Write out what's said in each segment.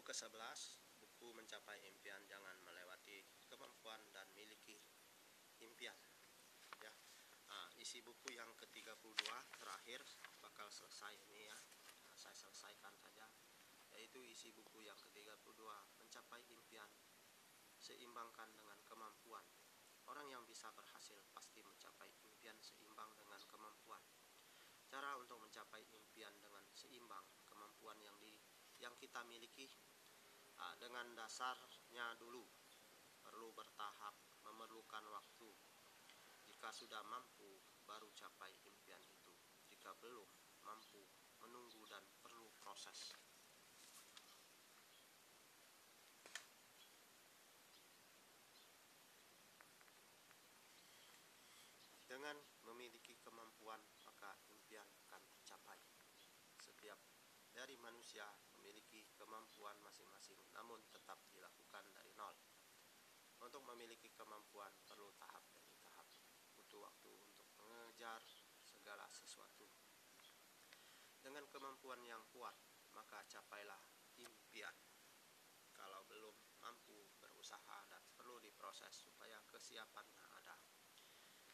ke-11, buku Mencapai Impian, Jangan Melewati Kemampuan dan Miliki Impian. Ya, isi buku yang ke-32 terakhir bakal selesai ini ya. Saya selesaikan saja, yaitu isi buku yang ke-32, Mencapai Impian, Seimbangkan dengan Kemampuan. Orang yang bisa berhasil pasti mencapai impian seimbang dengan kemampuan. Cara untuk mencapai impian dengan seimbang kemampuan yang kita miliki, dengan dasarnya dulu perlu bertahap, memerlukan waktu. Jika sudah mampu, baru capai impian itu. Jika belum mampu, menunggu dan perlu proses. Dengan memiliki kemampuan, maka impian akan tercapai. Setiap dari manusia memiliki kemampuan masing-masing, namun tetap dilakukan dari nol. Untuk memiliki kemampuan perlu tahap demi tahap, butuh waktu untuk mengejar segala sesuatu. Dengan kemampuan yang kuat, maka capailah impian. Kalau belum mampu, berusaha dan perlu diproses supaya kesiapannya ada.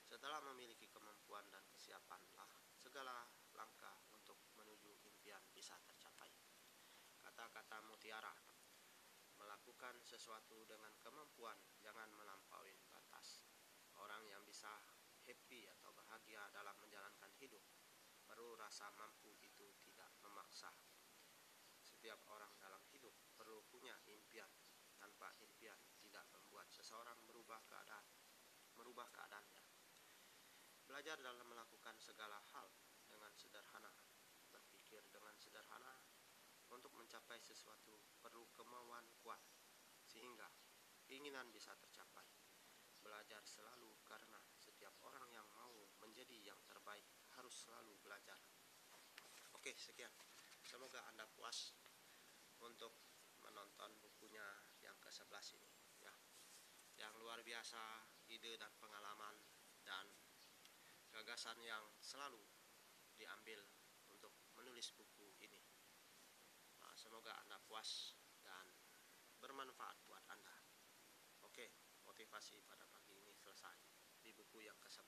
Setelah memiliki kemampuan dan kesiapanlah segala langkah untuk menuju impian bisa tercapai. Kata-kata mutiara: melakukan sesuatu dengan kemampuan, jangan melampaui batas. Orang yang bisa happy atau bahagia dalam menjalankan hidup perlu rasa mampu itu tidak memaksa. Setiap orang dalam hidup perlu punya impian. Tanpa impian tidak membuat seseorang merubah keadaannya. Belajar dalam melakukan segala hal dengan sederhana, berpikir dengan sederhana. Untuk mencapai sesuatu perlu kemauan kuat, sehingga keinginan bisa tercapai. Belajar selalu, karena setiap orang yang mau menjadi yang terbaik harus selalu belajar. Oke, sekian. Semoga Anda puas untuk menonton bukunya yang ke-11 ini ya. Yang luar biasa, ide dan pengalaman dan gagasan yang selalu diambil untuk menulis buku ini. Semoga Anda puas dan bermanfaat buat Anda. Oke, motivasi pada pagi ini selesai di buku yang ke-11.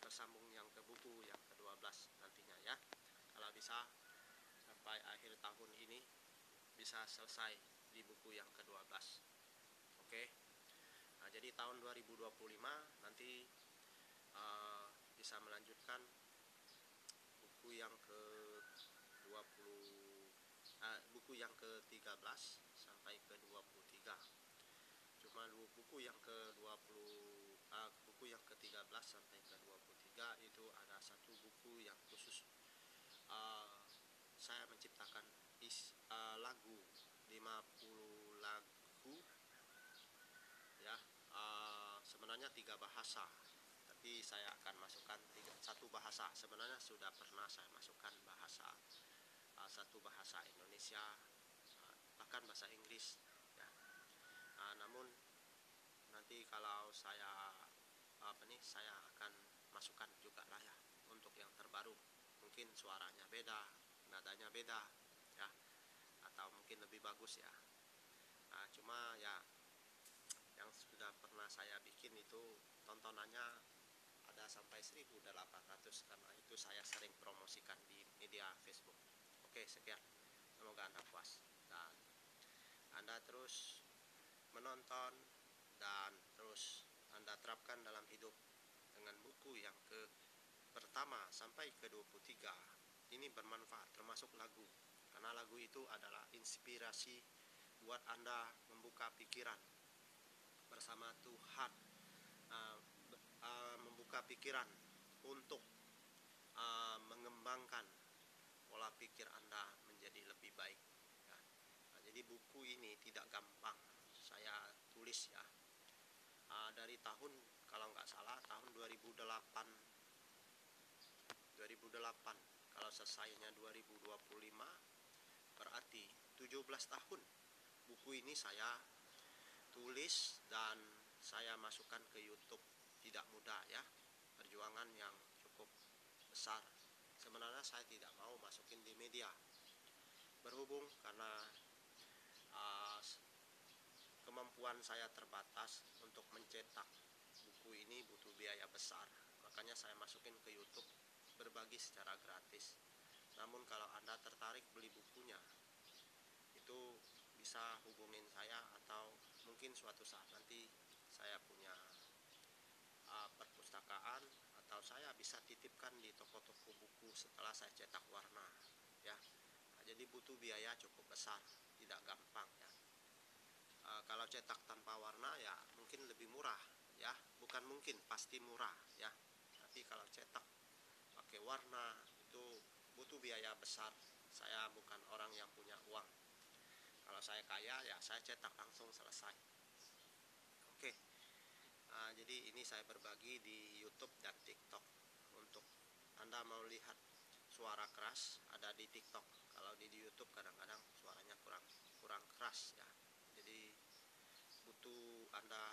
Tersambung yang ke buku yang ke-12 nantinya ya. Kalau bisa sampai akhir tahun ini bisa selesai di buku yang ke-12. Oke. Jadi tahun 2025 nanti bisa melanjutkan buku yang buku yang ke-13 sampai ke-23. Cuma buku yang ke-13 sampai ke-23 itu ada satu buku yang khusus saya menciptakan lagu 50 lagu ya. Sebenarnya 3 bahasa, tapi saya akan masukkan satu bahasa. Sebenarnya sudah pernah saya masukkan satu bahasa Indonesia, bahkan bahasa Inggris ya. Namun nanti kalau saya akan masukkan juga lah ya untuk yang terbaru. Mungkin suaranya beda, nadanya beda ya, atau mungkin lebih bagus ya. Cuma ya yang sudah pernah saya bikin itu tontonannya ada sampai 1.800, karena itu saya sering promosikan di media Facebook. Oke, sekian. Semoga Anda puas dan Anda terus menonton dan terus Anda terapkan dalam hidup dengan buku yang pertama sampai ke-23. Ini bermanfaat, termasuk lagu, karena lagu itu adalah inspirasi buat Anda membuka pikiran bersama Tuhan, membuka pikiran untuk mengembangkan pola pikir Anda menjadi lebih baik ya. Jadi buku ini tidak gampang saya tulis ya. Dari tahun, kalau nggak salah tahun 2008, kalau selesainya 2025 berarti 17 tahun buku ini saya tulis dan saya masukkan ke YouTube. Tidak mudah ya, perjuangan yang cukup besar. Sebenarnya saya tidak mau masukin di media, berhubung karena kemampuan saya terbatas untuk mencetak buku ini butuh biaya besar, makanya saya masukin ke YouTube berbagi secara gratis. Namun kalau Anda tertarik beli bukunya, itu bisa hubungin saya, atau mungkin suatu saat nanti saya punya perpustakaan, atau saya bisa titipkan di toko-toko buku setelah saya cetak warna ya. Nah, jadi butuh biaya cukup besar, tidak gampang ya. Kalau cetak tanpa warna ya mungkin lebih murah ya, bukan mungkin, pasti murah ya. Tapi kalau cetak pakai warna itu butuh biaya besar. Saya bukan orang yang punya uang. Kalau saya kaya ya saya cetak langsung selesai. Oke. Jadi ini saya berbagi di YouTube dan TikTok. Untuk Anda mau lihat suara keras, ada di TikTok. Kalau di YouTube kadang-kadang suaranya kurang keras ya. Jadi butuh Anda